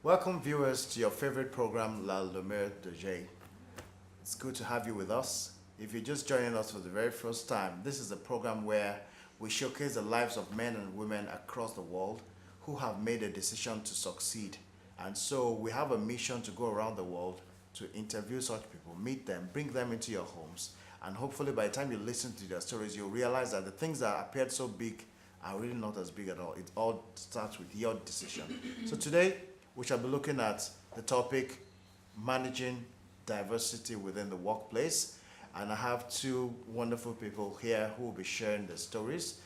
Welcome viewers to your favorite program, La Lumiere de J. It's good to have you with us. If you're just joining us for the very first time, this is a program where we showcase the lives of men and women across the world who have made a decision to succeed. And so we have a mission to go around the world to interview such people, meet them, bring them into your homes, and hopefully by the time you listen to their stories, you'll realize that the things that appeared so big are really not as big at all. It all starts with your decision. So today, we shall be looking at the topic, managing diversity within the workplace. And I have two wonderful people here who will be sharing their stories.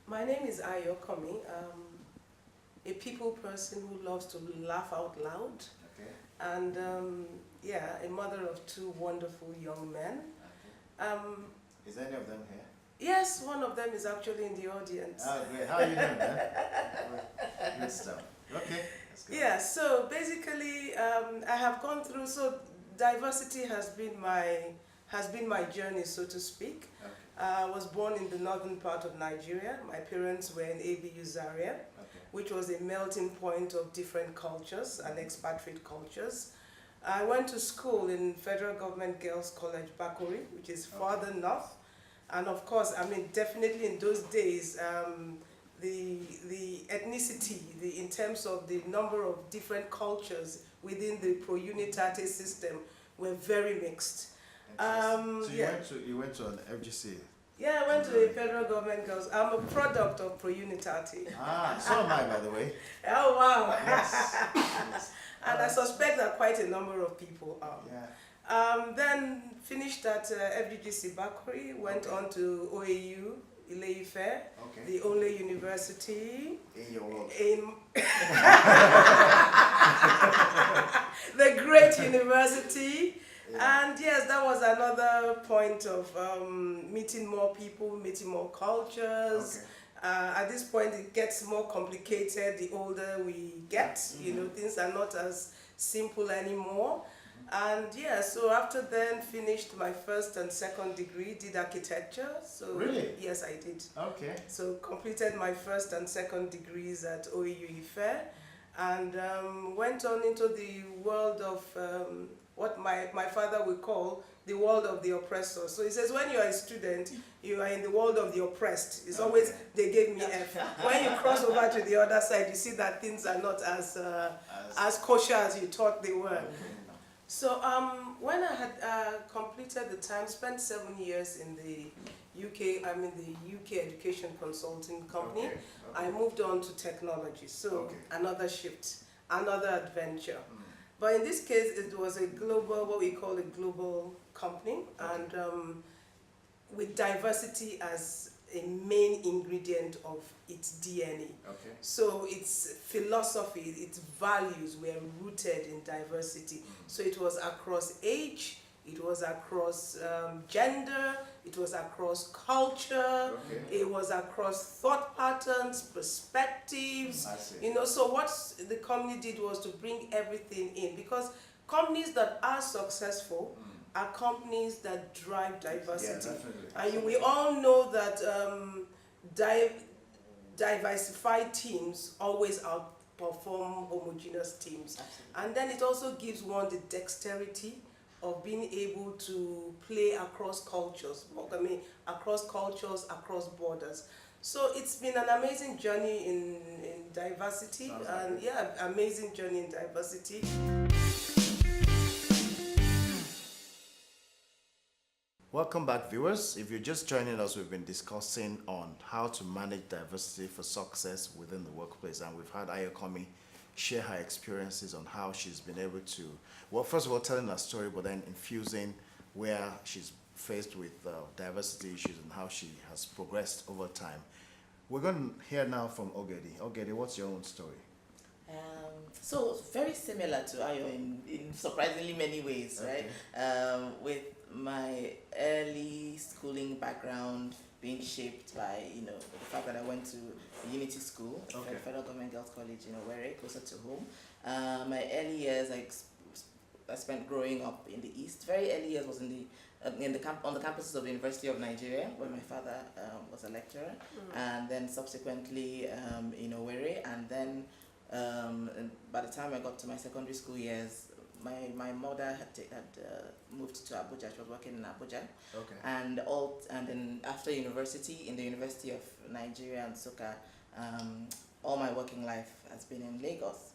My name is Ayokanmi, a people person who loves to laugh out loud. Okay. And yeah, a mother of two wonderful young men. Is any of them here? Yes, one of them is actually in the audience. Oh, great. How are you doing, man? Good stuff. Okay. Let's go. Yeah, so basically, I have gone through, so diversity has been my journey, so to speak. Okay. I was born in the northern part of Nigeria. My parents were in ABU Zaria, which was a melting point of different cultures and expatriate cultures. I went to school in Federal Government Girls College, Bakori, which is farther north. And of course, I mean, definitely in those days, the ethnicity, in terms of the number of different cultures within the pro-unitate system were very mixed. So yeah. you went to an FGC? Yeah, I went to a Federal Government Girls. I'm a product of pro-unitate. Ah, so am I, by the way. Oh, wow. Yes. Yes. And I suspect that quite a number of people are. Yeah. Then finished at FGGC Bakri, went on to OAU, Ile-Ife, the only university In your world. in the great university. Yeah. And yes, that was another point of meeting more people, meeting more cultures. Okay. At this point, it gets more complicated the older we get. You know, things are not as simple anymore. And yeah, so after then, finished my first and second degree, did architecture. So Really? yes, I did. Okay. So completed my first and second degrees at OAU Ife, and went on into the world of what my father would call the world of the oppressor. So he says when you are a student, you are in the world of the oppressed. It's always, they gave me F. When you cross over to the other side, you see that things are not as kosher as you thought they were. So when I had completed the time, spent 7 years in the UK, I'm in the UK Education Consulting Company. Okay. I moved on to technology, so another shift, another adventure. But in this case, it was a global, what we call a global company, and with diversity as a main ingredient of its DNA. Okay. So its philosophy, its values were rooted in diversity. So it was across age, it was across gender, it was across culture, it was across thought patterns, perspectives. I see. You know, so what the company did was to bring everything in, because companies that are successful are companies that drive diversity. Yeah, and we all know that diversified teams always outperform homogeneous teams. Absolutely. And then it also gives one the dexterity of being able to play across cultures, across cultures, across borders. So it's been an amazing journey in diversity. Sounds And like yeah, amazing journey in diversity. Welcome back, viewers. If you're just joining us, we've been discussing on how to manage diversity for success within the workplace, and we've had Ayokanmi share her experiences on how she's been able to, well, first of all, telling her story, but then infusing where she's faced with diversity issues and how she has progressed over time. We're going to hear now from Ogedi. Ogedi, what's your own story? So very similar to Ayo in surprisingly many ways, right? With my early schooling background being shaped by, you know, the fact that I went to Unity School, Federal Government Girls College, you know, very closer to home. My early years, I spent growing up in the East. Very early years was on the campuses of the University of Nigeria, where my father was a lecturer, and then subsequently in Owerri, and then And by the time I got to my secondary school years, my mother had moved to Abuja. She was working in Abuja. Okay. And then after university, in the University of Nigeria and Nsukka, all my working life has been in Lagos.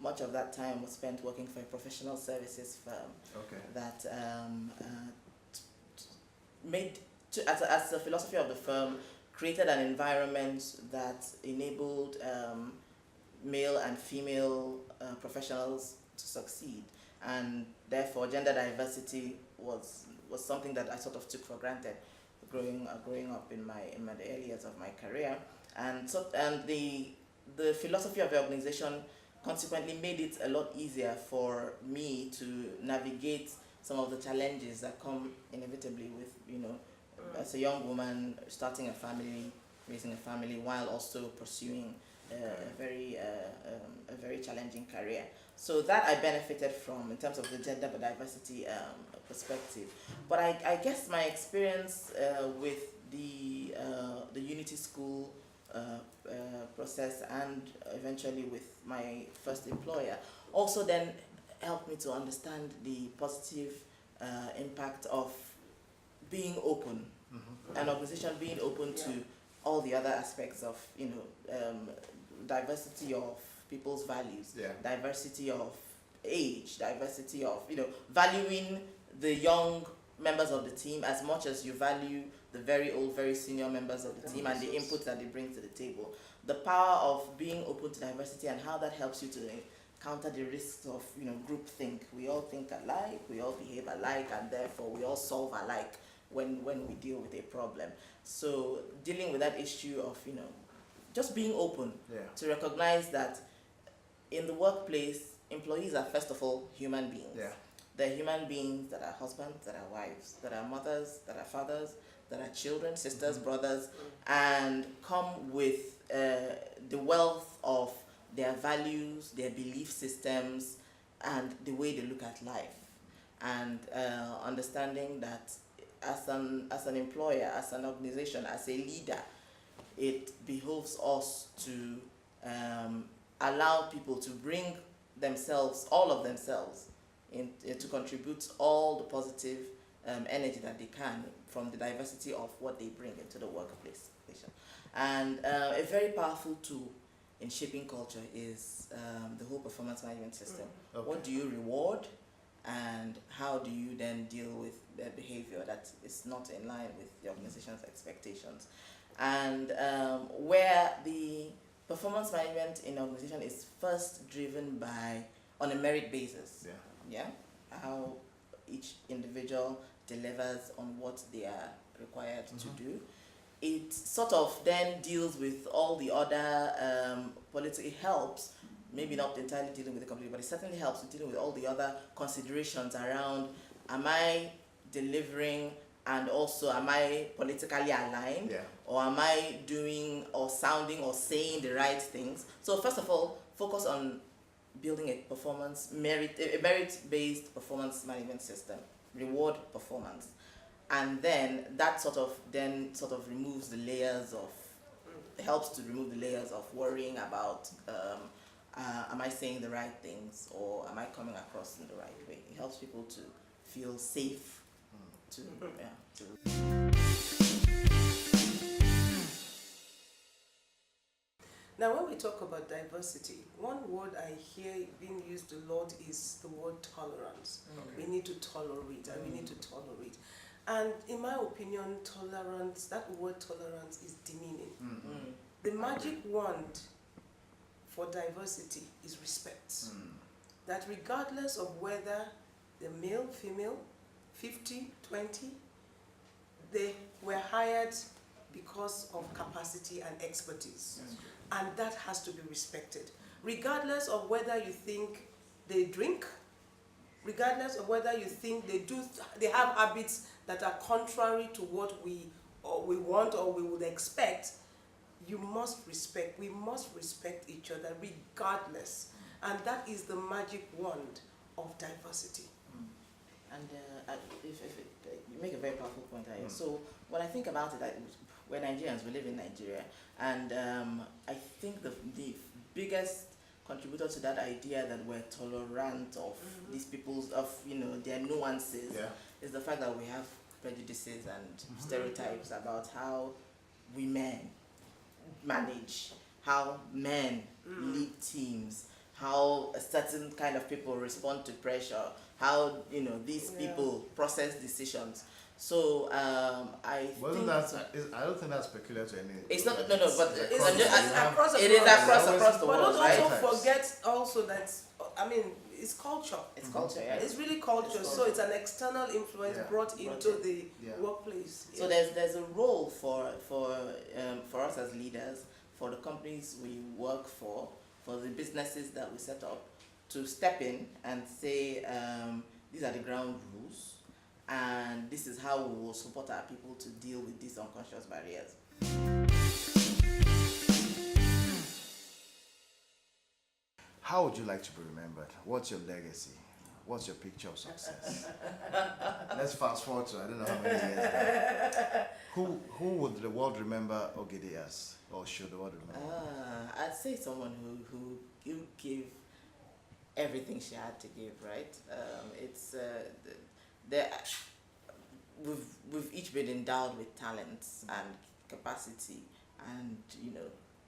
Much of that time was spent working for a professional services firm. Okay. That as a philosophy of the firm, created an environment that enabled male and female professionals to succeed, and therefore gender diversity was something that I sort of took for granted growing up in the early years of my career, and the philosophy of the organization consequently made it a lot easier for me to navigate some of the challenges that come inevitably with, as a young woman starting a family, raising a family, while also pursuing a very challenging career. So that I benefited from in terms of the gender diversity perspective. But I guess my experience with the Unity School process, and eventually with my first employer, also then helped me to understand the positive impact of being open, an organization being open to all the other aspects of diversity of people's values, diversity of age, diversity of valuing the young members of the team as much as you value the very old, very senior members of the team and the input that they bring to the table. The power of being open to diversity and how that helps you to counter the risks of groupthink. We all think alike, we all behave alike, and therefore we all solve alike when we deal with a problem. So dealing with that issue of just being open to recognize that in the workplace, employees are first of all human beings. They're human beings that are husbands, that are wives, that are mothers, that are fathers, that are children, sisters, brothers, and come with the wealth of their values, their belief systems, and the way they look at life. And understanding that as an employer, as an organization, as a leader, it behoves us to allow people to bring themselves, all of themselves, to contribute all the positive energy that they can from the diversity of what they bring into the workplace. And a very powerful tool in shaping culture is the whole performance management system. What do you reward, and how do you then deal with the behavior that is not in line with the organization's expectations? And where the performance management in an organization is first driven on a merit basis. How each individual delivers on what they are required to do. It sort of then deals with all the other political, it helps, maybe not entirely dealing with the company, but it certainly helps with dealing with all the other considerations around, am I delivering, and also am I politically aligned, or am I doing or sounding or saying the right things? So first of all, focus on building a merit-based performance management system, reward performance. And then that sort of removes the layers of, helps to remove the layers of worrying about, am I saying the right things, or am I coming across in the right way? It helps people to feel safe. Now, when we talk about diversity, one word I hear being used a lot is the word tolerance. We need to tolerate, and we need to tolerate. And in my opinion, that word tolerance is demeaning. The magic wand for diversity is respect. That regardless of whether the male, female, 50, 20, they were hired because of capacity and expertise. And that has to be respected. Regardless of whether you think they drink, regardless of whether you think they have habits that are contrary to what we want or we would expect, we must respect each other regardless. And that is the magic wand of diversity. And you make a very powerful point, Ayo. So when I think about it, we're Nigerians, we live in Nigeria, and I think the biggest contributor to that idea that we're tolerant of these people's, of, their nuances, is the fact that we have prejudices and stereotypes about how women manage, how men lead teams, how a certain kind of people respond to pressure, how these people process decisions. So I think I don't think that's peculiar to any. it's not but it's across it is across the But world, don't right? also forget also that, I mean, it's culture. It's culture, yeah. It's really culture. So it's an external influence brought into the workplace. So there's a role for us as leaders, for the companies we work for the businesses that we set up, to step in and say, these are the ground rules, and this is how we will support our people to deal with these unconscious barriers. How would you like to be remembered? What's your legacy? What's your picture of success? Let's fast forward to I don't know how many years back. Who would the world remember Ogedi as, or should the world remember? I'd say someone who gave everything she had to give, right? We've each been endowed with talents and capacity and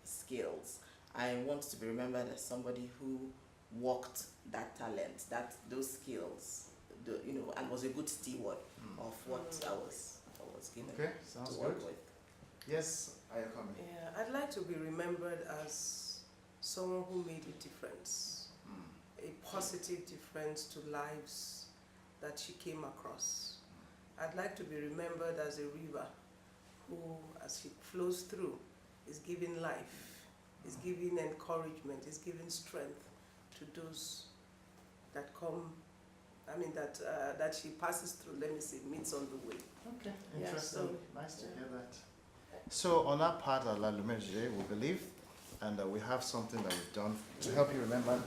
skills. I want to be remembered as somebody who worked that talent, those skills, and was a good steward of what I was given sounds to work good. with. Yes, Ayokanmi. Yeah, I'd like to be remembered as someone who made a difference, a positive difference to lives that she came across. I'd like to be remembered as a river who, as she flows through, is giving life, is giving encouragement, is giving strength to those that come, that she passes through, meets on the way. Okay, Yeah, interesting. Nice to hear that. So on our part at La Lumiere, we believe, and we have something that we've done to help you remember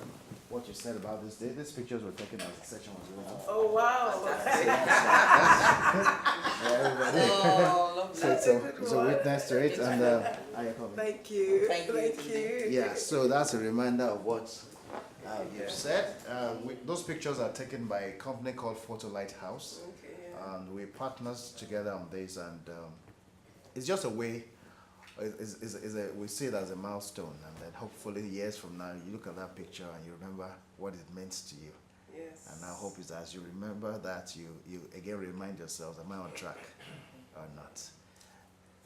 what you said about this day. These pictures were taken as the session was over. Oh, wow. Everybody. Oh, So it's a witness to it, and Ayokanmi. Thank you. Thank you. Yeah, so that's a reminder of what you've said. Those pictures are taken by a company called Photo Lighthouse, and we partners together on this, and it's just a way. We see it as a milestone, and then hopefully years from now you look at that picture and you remember what it meant to you. Yes. And our hope is as you remember that you again remind yourselves, am I on track or not?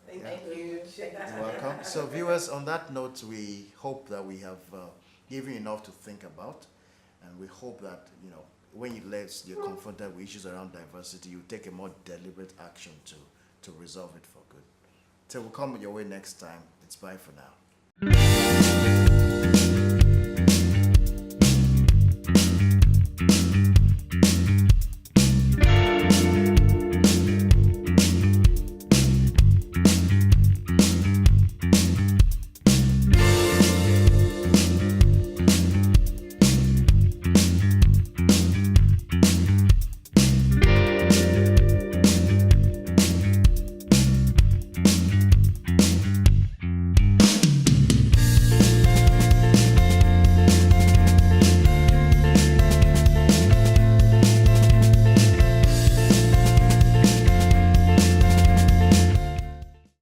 Thank Thank you. You're welcome. So viewers, on that note, we hope that we have given you enough to think about, and we hope that when you're confronted with issues around diversity, you take a more deliberate action to resolve it for good. Till we come your way next time, it's bye for now.